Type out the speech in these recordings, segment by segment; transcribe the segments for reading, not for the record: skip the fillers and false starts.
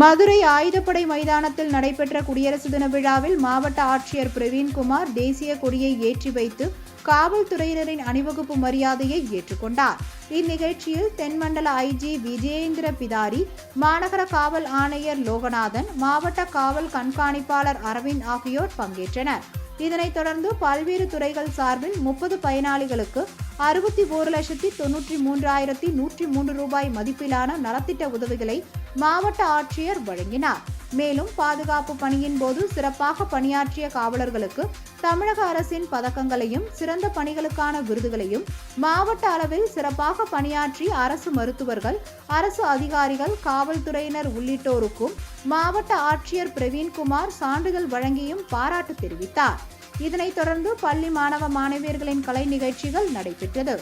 மதுரை ஆயுதப்படை மைதானத்தில் நடைபெற்ற குடியரசு தின விழாவில் மாவட்ட ஆட்சியர் பிரவீன்குமார் தேசிய கொடியை ஏற்றி வைத்து காவல்துறையினரின் அணிவகுப்பு மரியாதையை ஏற்றுக்கொண்டார். இந்நிகழ்ச்சியில் தென்மண்டல ஐஜி விஜயேந்திர பிதாரி, மாநகர காவல் ஆணையர் லோகநாதன், மாவட்ட காவல் கண்காணிப்பாளர் அரவிந்த் ஆகியோர் பங்கேற்றனர். இதனைத் தொடர்ந்து பல்வேறு துறைகள் சார்பில் 30 பயனாளிகளுக்கு 61,93,103 ரூபாய் மதிப்பிலான நலத்திட்ட உதவிகளை மாவட்ட ஆட்சியர் வழங்கினார். மேலும் பாதுகாப்பு பணியின் போது சிறப்பாக பணியாற்றிய காவலர்களுக்கு தமிழக அரசின் பதக்கங்களையும் சிறந்த பணிகளுக்கான விருதுகளையும், மாவட்ட அளவில் சிறப்பாக பணியாற்றி அரசு மருத்துவர்கள், அரசு அதிகாரிகள், காவல்துறையினர் உள்ளிட்டோருக்கும் மாவட்ட ஆட்சியர் பிரவீன்குமார் சான்றிதழ் வழங்கியும் பாராட்டு தெரிவித்தார். இதனைத் தொடர்ந்து பள்ளி மாணவ மாணவியர்களின் கலை நிகழ்ச்சிகள் நடைபெற்றது.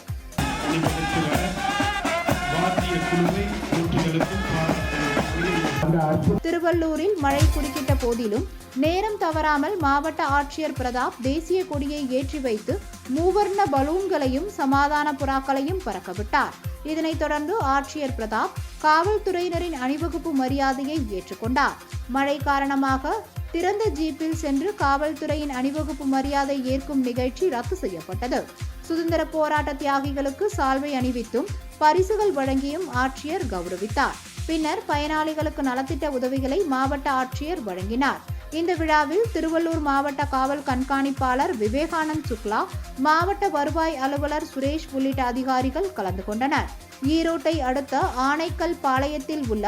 திருவள்ளூரில் மழை குறுக்கிட்ட போதிலும் நேரம் தவறாமல் மாவட்ட ஆட்சியர் பிரதாப் தேசிய கொடியை ஏற்றி வைத்து மூவர்ண பலூன்களையும் சமாதான புறாக்களையும் பறக்கவிட்டார். இதனைத் தொடர்ந்து ஆட்சியர் பிரதாப் காவல்துறையினரின் அணிவகுப்பு மரியாதையை ஏற்றுக்கொண்டார். மழை காரணமாக திறந்த ஜீப்பில் சென்று காவல்துறையின் அணிவகுப்பு மரியாதை ஏற்கும் நிகழ்ச்சி ரத்து செய்யப்பட்டது. சுதந்திர போராட்ட தியாகிகளுக்கு சால்வை அணிவித்தும் பரிசுகள் வழங்கியும் ஆட்சியர் கௌரவித்தார். பின்னர் பயனாளிகளுக்கு நலத்திட்ட உதவிகளை மாவட்ட ஆட்சியர் வழங்கினார். இந்த விழாவில் திருவள்ளூர் மாவட்ட காவல் கண்காணிப்பாளர் விவேகானந்த் சுக்லா, மாவட்ட வருவாய் அலுவலர் சுரேஷ் உள்ளிட்ட அதிகாரிகள் கலந்து கொண்டனர். ஈரோட்டை அடுத்த ஆனைக்கல் பாளையத்தில் உள்ள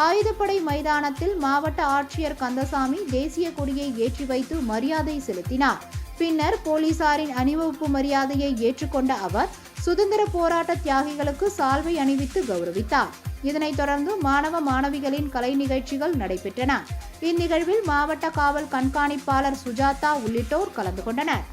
ஆயுதப்படை மைதானத்தில் மாவட்ட ஆட்சியர் கந்தசாமி தேசிய கொடியை ஏற்றி வைத்து மரியாதை செலுத்தினார். பின்னர் போலீசாரின் அணிவகுப்பு மரியாதையை ஏற்றுக்கொண்ட அவர் சுதந்திர போராட்ட தியாகிகளுக்கு சால்வை அணிவித்து கௌரவித்தார். இதனைத் தொடர்ந்து மாணவ மாணவிகளின் கலை நிகழ்ச்சிகள் நடைபெற்றன. இந்நிகழ்வில் மாவட்ட காவல் கண்காணிப்பாளர் சுஜாதா உள்ளிட்டோர் கலந்து கொண்டனர்.